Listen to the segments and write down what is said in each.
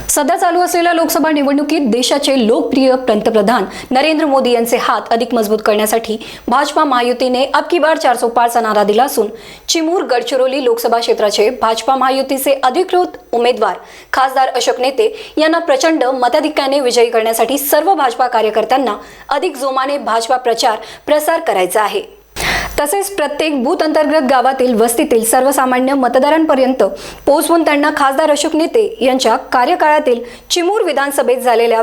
सध्या चालू असलेल्या लोकसभा निवडणुकीत देशाचे लोकप्रिय पंतप्रधान नरेंद्र मोदी यांचे हात अधिक मजबूत करण्यासाठी भाजपा महायुतीने अब की बार 405 चा नारा दिला असून चिमूर गडचिरोली लोकसभा क्षेत्राचे भाजपा महायुतीचे अधिकृत उमेदवार खासदार अशोक नेते यांना प्रचंड मताधिक्याने विजयी करण्यासाठी सर्व भाजपा कार्यकर्त्यांना अधिक जोमाने भाजपा प्रचार प्रसार करायचा आहे। तसेच प्रत्येक बूथ अंतर्गत गावातील वस्तीतील सर्वसामान्य मतदारांपर्यंत पोहोचवून त्यांना खासदार अशोक नेते यांच्या कार्यकाळातील चिमूर विधानसभेत झालेल्या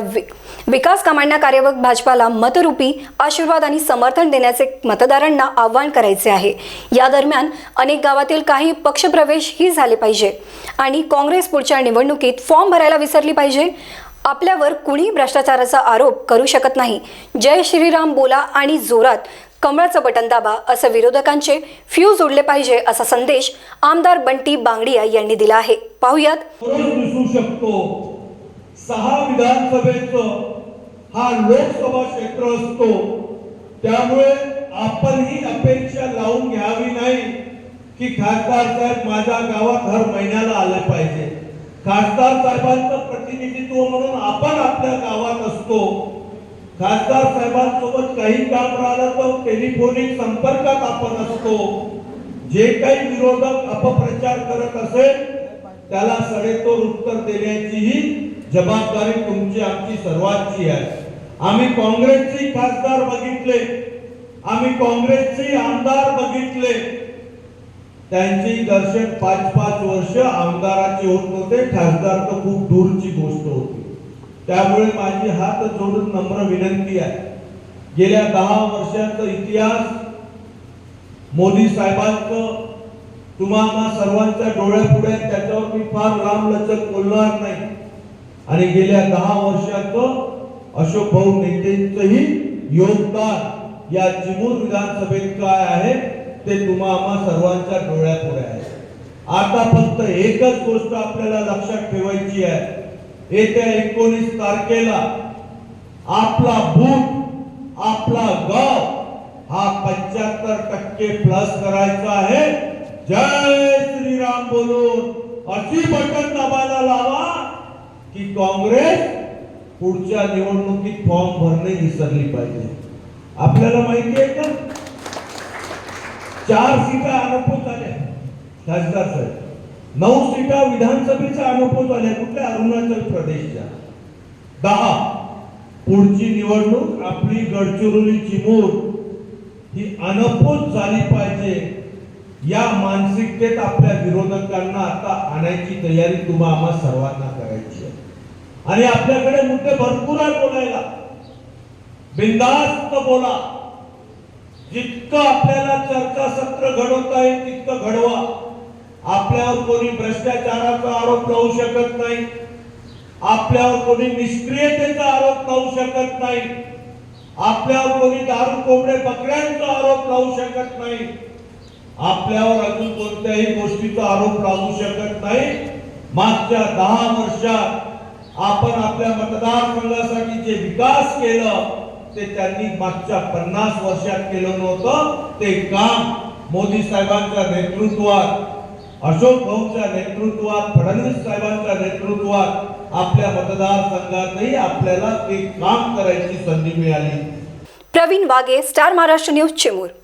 विकास कामांना कार्यरत भाजपाला मतरूपी आशीर्वाद आणि समर्थन देण्याचे मतदारांना आवाहन करायचे आहे। या दरम्यान अनेक गावातील काही पक्षप्रवेश ही झाले पाहिजे आणि काँग्रेस पुढच्या निवडणुकीत फॉर्म भरायला विसरली पाहिजे। आपल्यावर कुणी भ्रष्टाचाराचा आरोप करू शकत नाही। जय श्रीराम बोला आणि जोरात कमळाचं बटन दाबा असं विरोधकांचे फ्यूज उडले पाहिजे असा संदेश आमदार बंटी बांगडिया यांनी दिला आहे। पाहुयात। दिसू शकतो 6 विधानसभेचं हा लोकसभा क्षेत्र असतो, त्यामुळे आपण ही अपेक्षा लावून घ्यावी नाही की खासदार साहेब माझ्या गावात हर महिन्याला आले पाहिजे। खासदार साहेबांचं प्रतिनिधित्व म्हणून आपण आपल्या गावात असतो। खासदार साहेबांसोबत काही काम राहिलं तर टेलिफोनिक संपर्कात आपण असतो। जे काही विरोधक अपप्रचार करत असेल त्याला सडेतोड उत्तर देण्याची ही जबाबदारी तुमची आमची सर्वांची आहे। आम्ही काँग्रेसचे खासदार बघितले, आम्ही काँग्रेसचे आमदार बघितले, त्यांची दर्शन 5-5 वर्ष आमदाराचे होत नव्हते, खासदार तर खूप दूरची गोष्ट होती। त्यामुळे माझी हात जोडून नम्र विनंती आहे, गेल्या 10 वर्षांचा इतिहास मोदी साहेबांचं तुम्हाला सर्वांच्या डोळ्यापुढे, त्याच्यावर मी फार लांबलचक बोलणार नाही। आणि गेल्या 10 वर्षाचं अशोक भाऊ नेतेंचंही योगदान या चिमूर विधानसभेत काय आहे ते तुम्हाला सर्वांच्या डोळ्यापुढे आहे। आता फक्त एकच गोष्ट आपल्याला लक्षात ठेवायची आहे, येत्या 19 तारखेला आपला बूथ, आपला गाव हा 75% प्लस करायचा आहे। जय श्रीराम बोलून अशी बटन दाबायला लावा की काँग्रेस पुढच्या निवडणुकीत फॉर्म भरणे विसरली पाहिजे। आपल्याला माहिती आहे का 4 सीटा अनुभव झाल्या खासदार साहेब, 9 सीटा विधानसभेचा अनुभव झाल्या कुठल्या अरुणाचल प्रदेशच्या, 10 पुढची निवडणूक आपली गडचिरोली चिमूर ही अनुभूत झाली पाहिजे। या मानसिकतेत आपल्या विरोधकांना आता आणायची तयारी तुम्हाला सर्वांना करायची आहे। आणि आपल्याकडे मुद्दे भरपूर आहे बोलायला, बिनधास्त बोला, जितकं आपल्याला चर्चासत्र घडवता येईल तितकं घडवा। आपल्यावर कोणी भ्रष्टाचाराचा आरोप लावू शकत नाही, आपल्यावर कोणी निष्क्रियतेचा आरोप लावू शकत नाही, आपल्यावर कोणी दारू कोंबडे बकऱ्यांचा आरोप लावू शकत नाही, आपल्यावर अजून कोणत्याही गोष्टीचा आरोप लावू शकत नाही। मागच्या 10 वर्षात आपण आपल्या मतदारसंघासाठी जे विकास केलं ते त्यांनी मागच्या 50 वर्षात केलं नव्हतं। ते काम मोदी साहेबांच्या नेतृत्वात, अशोक भाऊंच्या नेतृत्वात, फडणवीस साहेबांच्या नेतृत्वात आपल्या मतदारसंघातही आपल्याला ते काम करायची संधी मिळाली। प्रवीण वागे, स्टार महाराष्ट्र न्यूज, चिमूर।